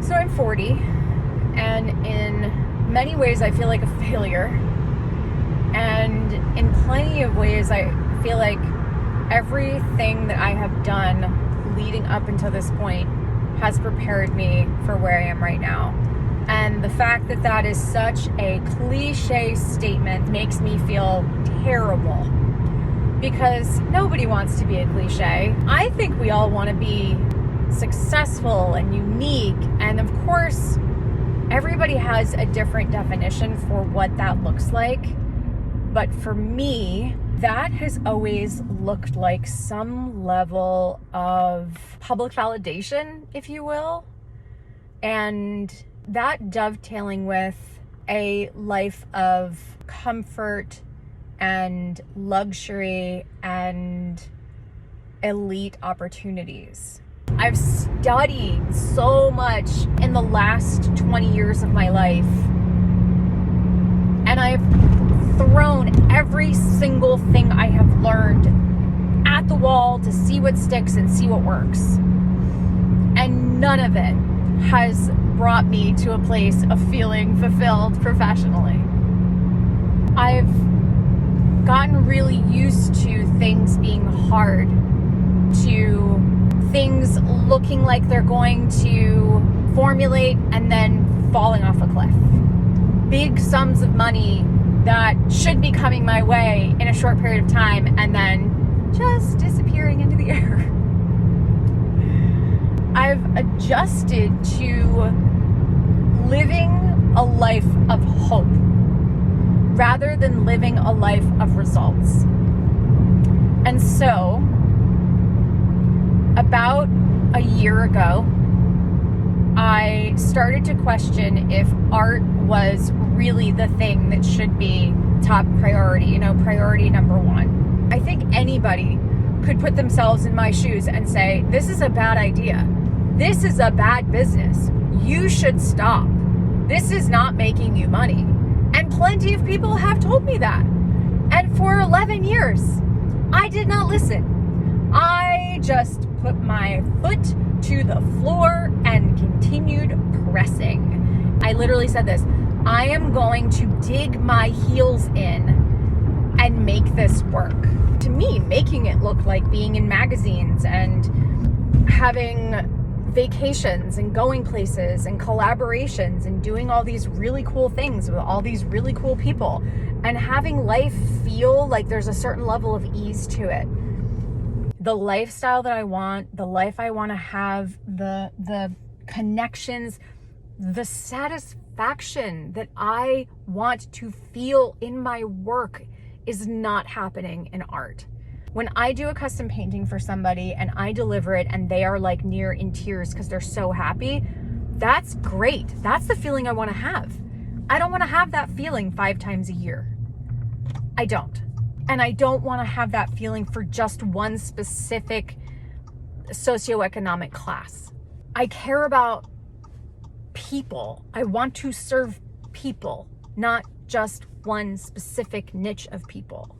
So I'm 40, and in many ways I feel like a failure. And in plenty of ways I feel like everything that I have done leading up until this point has prepared me for where I am right now. And the fact that that is such a cliche statement makes me feel terrible, because nobody wants to be a cliche. I think we all want to be successful and unique, and of course everybody has a different definition for what that looks like. But for me, that has always looked like some level of public validation, if you will, and that dovetailing with a life of comfort and luxury and elite opportunities. I've studied so much in the last 20 years of my life, and I've thrown every single thing I have learned at the wall to see what sticks and see what works. And none of it has brought me to a place of feeling fulfilled professionally. I've gotten really used to things being hard, to things looking like they're going to formulate and then falling off a cliff. Big sums of money that should be coming my way in a short period of time and then just disappearing into the air. I've adjusted to living a life of hope rather than living a life of results. And so, about a year ago, I started to question if art was really the thing that should be top priority, priority number one. I think anybody could put themselves in my shoes and say, this is a bad idea. This is a bad business. You should stop. This is not making you money. And plenty of people have told me that. And for 11 years, I did not listen. I just put my foot to the floor and continued pressing. I literally said this: I am going to dig my heels in and make this work. To me, making it look like being in magazines and having vacations and going places and collaborations and doing all these really cool things with all these really cool people and having life feel like there's a certain level of ease to it. The lifestyle that I want, the life I want to have, the connections, the satisfaction that I want to feel in my work is not happening in art. When I do a custom painting for somebody and I deliver it and they are like near in tears because they're so happy, that's great. That's the feeling I want to have. I don't want to have that feeling 5 times a year. I don't. And I don't want to have that feeling for just one specific socioeconomic class. I care about people. I want to serve people, not just one specific niche of people.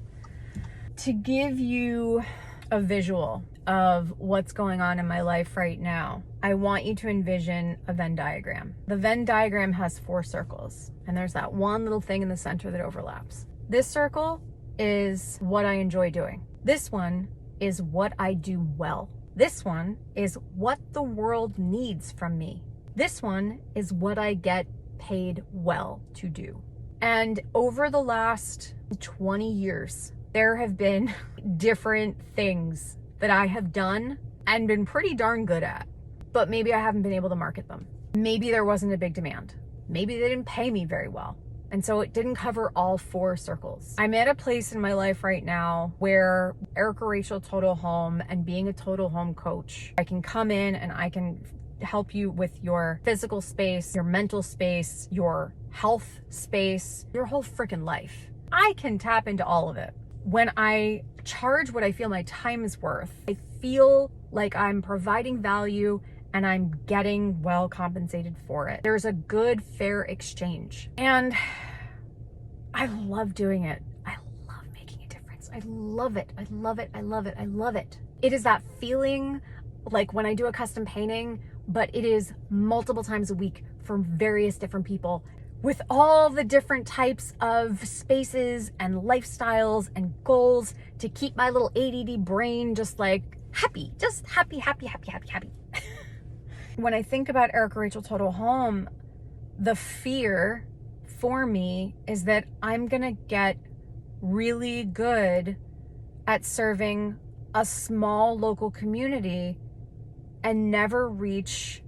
To give you a visual of what's going on in my life right now, I want you to envision a Venn diagram. The Venn diagram has 4 circles, and there's that one little thing in the center that overlaps. This circle is what I enjoy doing. This one is what I do well. This one is what the world needs from me. This one is what I get paid well to do. And over the last 20 years, there have been different things that I have done and been pretty darn good at, but maybe I haven't been able to market them. Maybe there wasn't a big demand. Maybe they didn't pay me very well. And so it didn't cover all 4 circles. I'm at a place in my life right now where Erika Rachel Total Home and being a total home coach, I can come in and I can help you with your physical space, your mental space, your health space, your whole freaking life. I can tap into all of it. When I charge what I feel my time is worth, I feel like I'm providing value and I'm getting well compensated for it. There's a good, fair exchange. And I love doing it. I love making a difference. I love it. I love it. I love it. I love it. It is that feeling like when I do a custom painting, but it is multiple times a week from various different people with all the different types of spaces and lifestyles and goals to keep my little ADD brain just like happy, just happy. When I think about Erika Rachel Total Home, the fear for me is that I'm gonna get really good at serving a small local community and never reach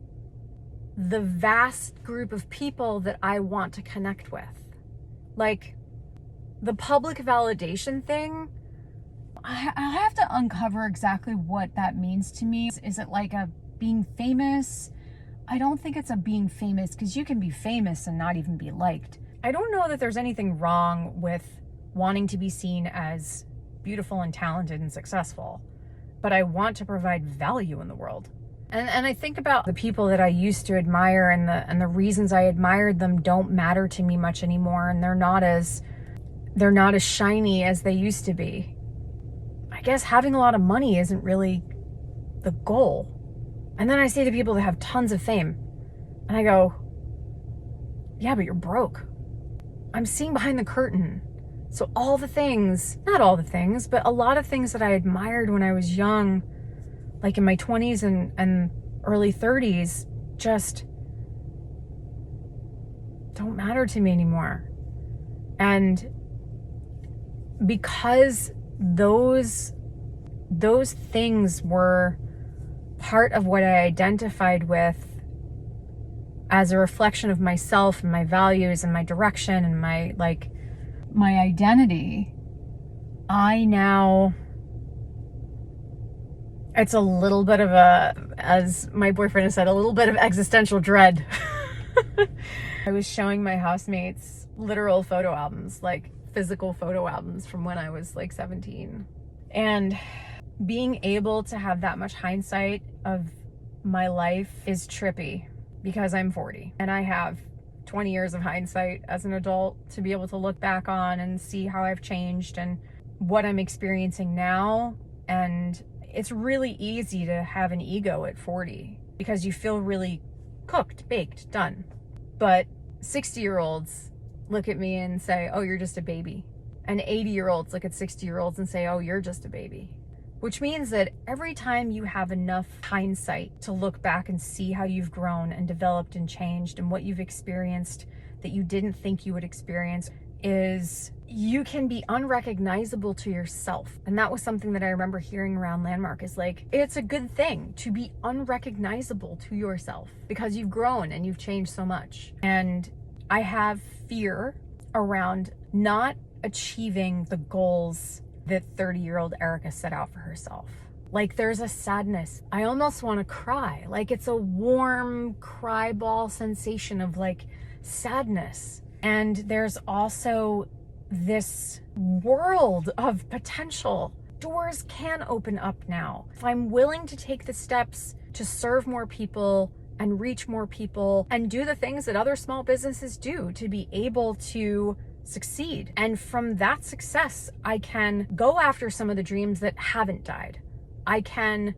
the vast group of people that I want to connect with. Like the public validation thing, I have to uncover exactly what that means to me. Is it like a being famous? I don't think it's a being famous, because you can be famous and not even be liked. I don't know that there's anything wrong with wanting to be seen as beautiful and talented and successful, but I want to provide value in the world. And I think about the people that I used to admire, and the reasons I admired them don't matter to me much anymore, and they're not as shiny as they used to be. I guess having a lot of money isn't really the goal. And then I see the people that have tons of fame, and I go, yeah, but you're broke. I'm seeing behind the curtain. So all the things, not all the things, but a lot of things that I admired when I was young, like in my 20s and early 30s, just don't matter to me anymore. And because those things were part of what I identified with as a reflection of myself and my values and my direction and my identity, it's a little bit of as my boyfriend has said, a little bit of existential dread. I was showing my housemates literal photo albums, like physical photo albums from when I was like 17. And being able to have that much hindsight of my life is trippy, because I'm 40 and I have 20 years of hindsight as an adult to be able to look back on and see how I've changed and what I'm experiencing now. And it's really easy to have an ego at 40 because you feel really cooked, baked, done. But 60-year-olds look at me and say, oh, you're just a baby. And 80-year-olds look at 60-year-olds and say, oh, you're just a baby. Which means that every time you have enough hindsight to look back and see how you've grown and developed and changed and what you've experienced that you didn't think you would experience, is you can be unrecognizable to yourself. And that was something that I remember hearing around Landmark, is like, it's a good thing to be unrecognizable to yourself because you've grown and you've changed so much. And I have fear around not achieving the goals that 30-year-old Erika set out for herself. Like, there's a sadness. I almost want to cry. Like, it's a warm cry ball sensation of like sadness. And there's also this world of potential. Doors can open up now. If I'm willing to take the steps to serve more people and reach more people and do the things that other small businesses do to be able to succeed. And from that success, I can go after some of the dreams that haven't died. I can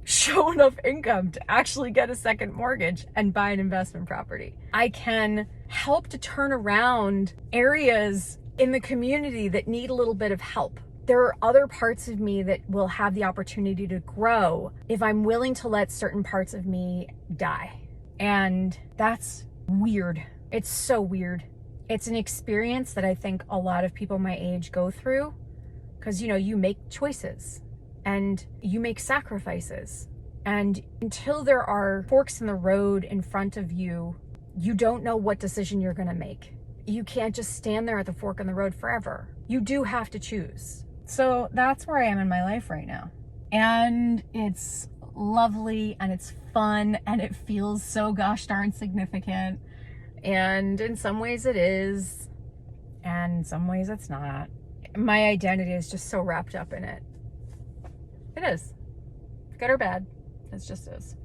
show enough income to actually get a second mortgage and buy an investment property. I can help to turn around areas in the community that need a little bit of help. There are other parts of me that will have the opportunity to grow if I'm willing to let certain parts of me die. And that's weird. It's so weird. It's an experience that I think a lot of people my age go through, because, you know, you make choices and you make sacrifices. And until there are forks in the road in front of you, you don't know what decision you're going to make. You can't just stand there at the fork in the road forever. You do have to choose. So that's where I am in my life right now. And it's lovely and it's fun and it feels so gosh darn significant. And in some ways it is, and in some ways it's not. My identity is just so wrapped up in it. It is. Good or bad, it just is.